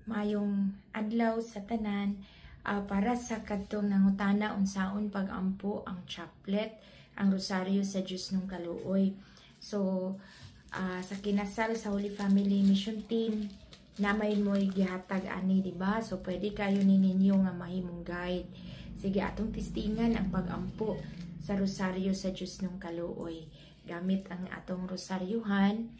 Mayong adlaw sa tanan para sa kadtong nangutana unsaon pagampo ang chaplet, ang rosaryo sa Dios nung kaluoy. So sa kinasal sa Holy Family Mission Team namay mo'y gihatag ani, diba? So pwede kayo ninyo nga mahimong guide. Sige, atong tistingan ang pagampo sa rosaryo sa Dios nung kaluoy. Gamit ang atong rosaryuhan,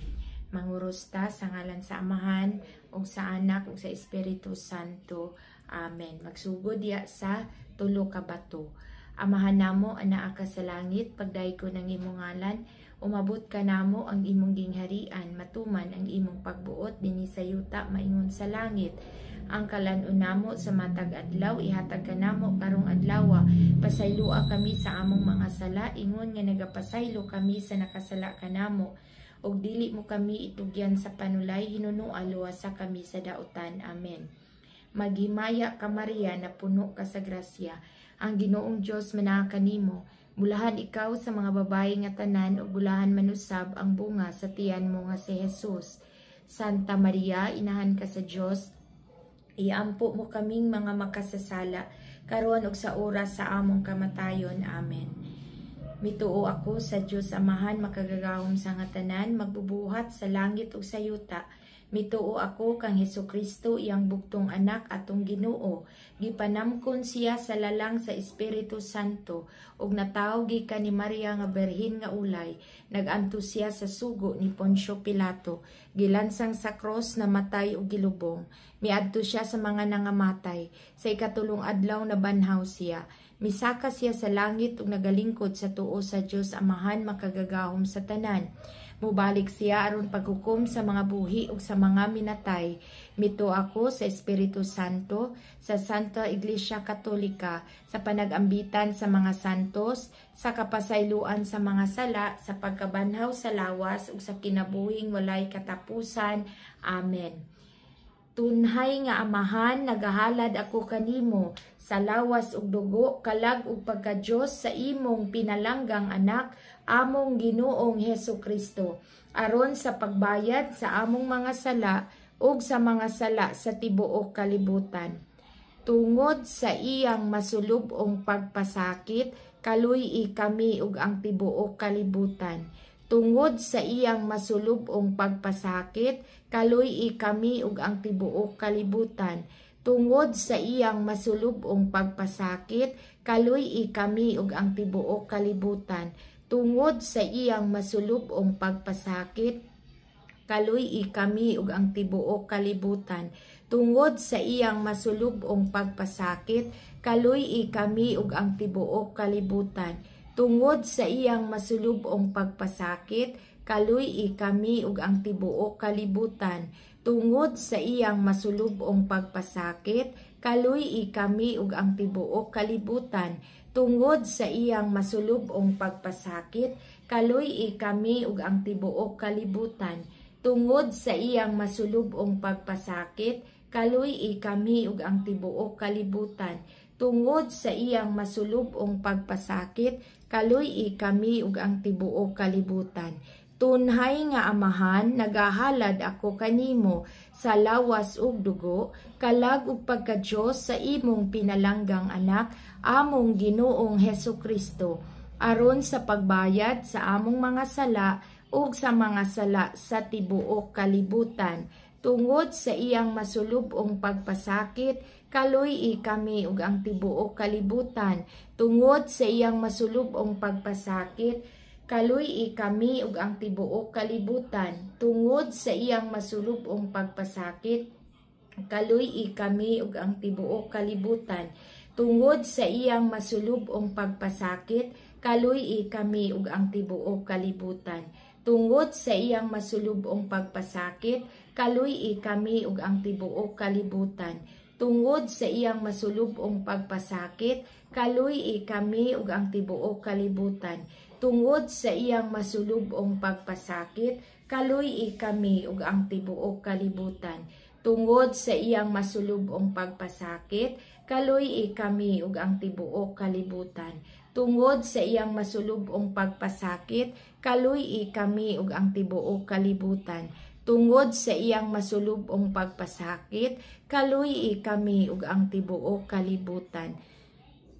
manguros ta sa ngalan sa Amahan, ug sa Anak, ug sa Espiritu Santo. Amen. Magsugod diya sa tulo ka bato. Amahan namo anaa ka sa langit, pagdayeg ko ng imong ngalan, umabot ka namo ang imong gingharian, matuman ang imong pagbuot dinhi sa yuta maingon sa langit. Ang kalan-on namo sa matag adlaw, ihatag ka namo karong adlaw. Pasaylua kami sa among mga sala, ingon nga nagapasaylo kami sa nakasala kanamo. Og dili mo kami itugyan sa panulay, hinunoa luwasa kami sa dautan. Amen. Maghimaya ka Maria, na puno ka sa grasya, ang Ginoong Dios manaa kanimo. Bulahan ikaw sa mga babayi nga tanan, ug bulahan manusab ang bunga sa tiyan mo nga si Jesus. Santa Maria, inahan ka sa Dios, iampo mo kaming mga makasasala, karon ug sa oras sa among kamatayon. Amen. Mituo ako sa Dios Amahan, makagagahom sa nga tanan, magbubuhat sa langit ug sa yuta. Mituo ako kang Hesukristo, iyang bugtong anak atong Ginoo. Gipanamkon siya sa lalang sa Espiritu Santo, ug natawo gikan ni Maria nga berhin nga ulay. Naganto siya sa sugo ni Poncio Pilato, gilansang sa cross, namatay ug gilubong. Miadto siya sa mga nangamatay, sa ikatulong adlaw nabanhaw siya. Misaka siya sa langit ug nagalingkod sa tuo sa Dios Amahan, makagagahom sa tanan. Mubalik siya aron paghukom sa mga buhi ug sa mga minatay. Mito ako sa Espiritu Santo, sa Santa Iglesia Katolika, sa panagambitan sa mga santos, sa kapasayloan sa mga sala, sa pagkabanhaw sa lawas ug sa kinabuhing walay katapusan. Amen. Tunhay nga Amahan, nagahalad ako kanimo sa lawas ug dugo, kalag ug pagka-Dios sa imong pinalanggang anak, among Ginoong Hesukristo, aron sa pagbayad sa among mga sala ug sa mga sala sa tibuok kalibutan. Tungod sa iyang masulubong pagpasakit, kaluy-i kami ug ang tibuok kalibutan. Tungod sa iyang masulubong pagpasakit, kaluy-i kami ug ang tibuok kalibutan. Tungod sa iyang masulubong pagpasakit, kaluy-i kami ug ang tibuok kalibutan. Tungod sa iyang masulubong pagpasakit, kaluy-i kami ug ang tibuok kalibutan. Tungod sa iyang masulubong pagpasakit, kaluy-i kami ug ang tibuok kalibutan. Tungod sa iyang masulubong pagpasakit, kaluy-i kami ug ang tibuok kalibutan. Tungod sa iyang masulubong pagpasakit, kaluy-i kami ug ang tibuok kalibutan. Tungod sa iyang masulubong pagpasakit, kaluy-i kami ug ang tibuok kalibutan. Tungod sa iyang masulubong pagpasakit, kaluy-i kami ug ang tibuok kalibutan. Tungod sa iyang masulubong pagpasakit, kaluy-i kami ug ang tibuok kalibutan. Tunhay nga Amahan, nagahalad ako kanimo sa lawas ug dugo, kalag ug pagka-Dios sa imong pinalanggang anak, among Ginoong Hesukristo, aron sa pagbayad sa among mga sala ug sa mga sala sa tibuok kalibutan. Tungod sa iyang masulubong pagpasakit, kaluy-i kami ug ang tibuok kalibutan. Tungod sa iyang masulubong pagpasakit, kaluy-i kami ug ang tibuok kalibutan. Tungod sa iyang masulubong pagpasakit, kaluy-i kami ug ang tibuok kalibutan. Tungod sa iyang masulubong pagpasakit, kaluy-i kami ug ang tibuok kalibutan. Tungod sa iyang masulubong pagpasakit, kaluy-i kami ug ang tibuok kalibutan. Tungod sa iyang masulubong pagpasakit, kaluy-i kami ug ang tibuok kalibutan. Tungod sa iyang masulubong pagpasakit, kaluy-i kami ug ang tibuok kalibutan. Tungod sa iyang masulubong pagpasakit, kaluy-i kami ug ang tibuok kalibutan. Tungod sa iyang masulubong pagpasakit, kaluy-i kami ug ang tibuok kalibutan. tungod sa iyang masulubong pagpasakit, kaluy kami ug ang tibuok kalibutan.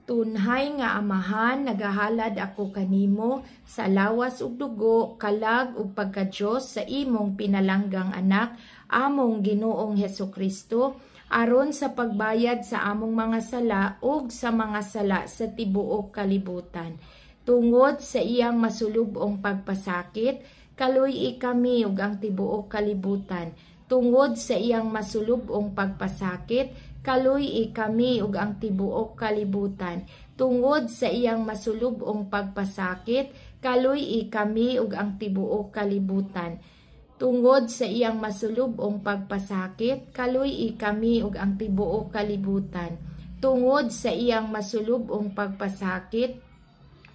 Tunhay nga Amahan, nagahalad ako kanimo sa lawas ug dugo, kalag ug pagka-Dios sa imong pinalanggang anak, among Ginoong Hesukristo, aron sa pagbayad sa among mga sala ug sa mga sala sa tibuok kalibutan. Tungod sa iyang masulubong pagpasakit, kaluy kami ug ang tibuok kalibutan. Tungod sa iyang masulubong pagpasakit, kaluy kami ug ang tibuok kalibutan. Tungod sa iyang masulubong pagpasakit, kaluy kami ug ang tibuok kalibutan. Tungod sa iyang masulubong pagpasakit, kaluy kami ug ang tibuok kalibutan. Tungod sa iyang masulubong pagpasakit,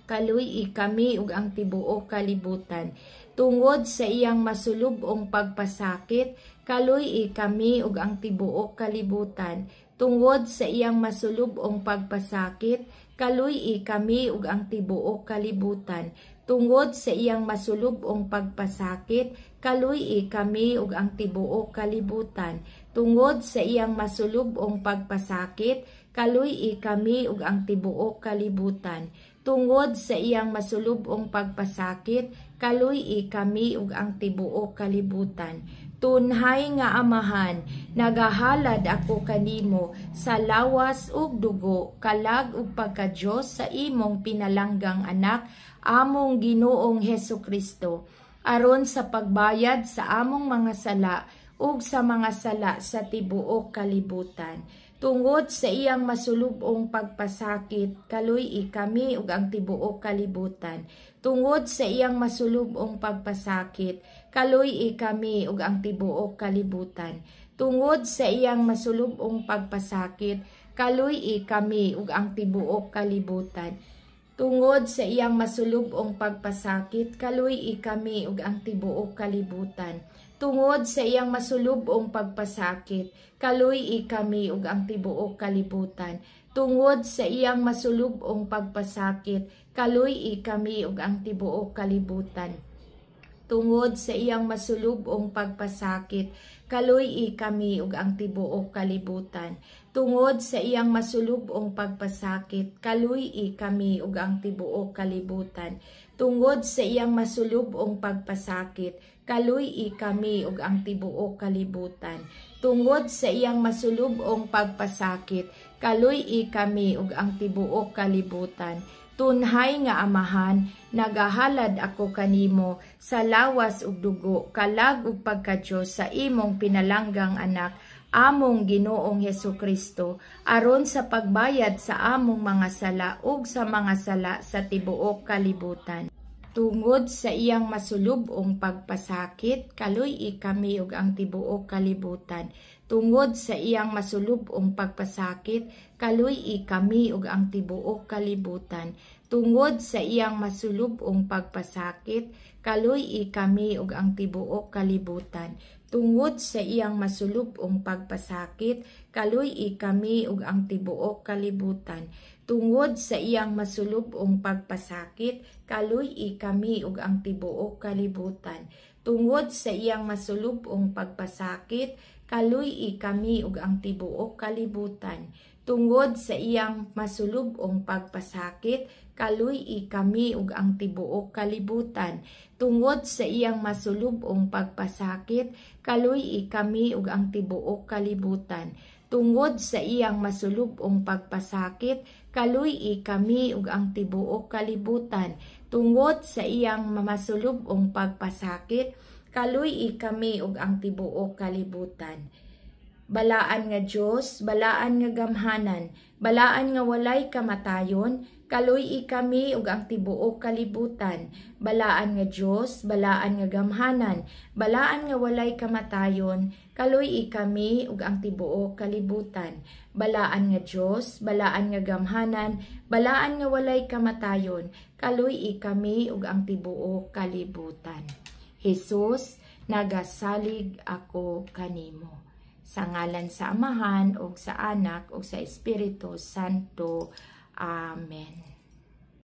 kaluy kami ug ang tibuok kalibutan. Tungod sa iyang masulubong pagpasakit, kaluy kami ug ang tibuok kalibutan. Tungod sa iyang masulubong pagpasakit, kaluy kami ug ang tibuok kalibutan. Tungod sa iyang masulubong pagpasakit, kaluy kami ug ang tibuok kalibutan. Tungod sa iyang masulubong pagpasakit, kaluy kami ug ang tibuok kalibutan. Tungod sa iyang masulubong pagpasakit, kaluy kami ug ang tibuok kalibutan. Tunhay nga Amahan, nagahalad ako kanimo sa lawas ug dugo, kalag ug pagka-Dios sa imong pinalanggang anak, among Ginoong Hesukristo, aron sa pagbayad sa among mga sala ug sa mga sala sa tibuok kalibutan. Tungod sa iyang masulubong pagpasakit, kaluy kami ug ang tibuok kalibutan. Tungod sa iyang masulubong pagpasakit, kaluy kami ug ang tibuok kalibutan. Tungod sa iyang masulubong pagpasakit, kaluy kami ug ang tibuok kalibutan. Tungod sa iyang masulubong pagpasakit, kaluy kami ug ang tibuok kalibutan. Tungod sa iyang masulubong pagpasakit, kaluy kami ug ang tibuok kalibutan. Tungod sa iyang masulubong pagpasakit, kaluy kami ug ang tibuok kalibutan. Tungod sa iyang masulubong pagpasakit, kaluy kami ug ang tibuok kalibutan. Tungod sa iyang masulubong pagpasakit, kaluy kami ug ang tibuok kalibutan. Tungod sa iyang masulubong pagpasakit, kaluy kami ug ang tibuok kalibutan. Tungod sa iyang masulubong pagpasakit, kaluy kami ug ang tibuok kalibutan. Tunhay nga Amahan, nagahalad ako kanimo sa lawas ug dugo, kalag ug pagka-Dios sa imong pinalanggang anak, among Ginoong Hesukristo, aron sa pagbayad sa among mga sala ug sa mga sala sa tibuok kalibutan. Tungod sa iyang masulubong pagpasakit, kaluy kami ug ang tibuok kalibutan. Tungod sa iyang masulubong pagpasakit, kaluy kami ug ang tibuok kalibutan. Tungod sa iyang masulubong pagpasakit, kaluy kami ug ang tibuok kalibutan. Tungod sa iyang masulubong pagpasakit, kaluy kami ug ang tibuok kalibutan. Tungod sa iyang masulubong pagpasakit, kaluy kami ug ang tibuok kalibutan. Tungod sa iyang masulubong pagpasakit, kaluy kami ug ang tibuok kalibutan. Tungod sa iyang masulubong pagpasakit, kaluy kami ug ang tibuok kalibutan. Tungod sa iyang masulubong pagpasakit, kaluy kami ug ang tibuok kalibutan. Tungod sa iyang masulubong pagpasakit, kaluy kami ug ang tibuok kalibutan. Tungod sa iyang masulubong pagpasakit, kaluy kami ug ang tibuok kalibutan. Balaan nga Dios, balaan nga gamhanan, balaan nga walay kamatayon, kaluy kami ug ang tibuok kalibutan. Balaan nga Dios, balaan nga gamhanan, balaan nga walay kamatayon, kaluy kami ug ang tibuok kalibutan. Balaan nga Dios, balaan nga gamhanan, balaan nga walay kamatayon, kaluy kami ug ang tibuok kalibutan. Jesus, nagasalig ako kanimo. Sa ngalan sa Amahan, ug sa Anak, ug sa Espiritu Santo. Amen.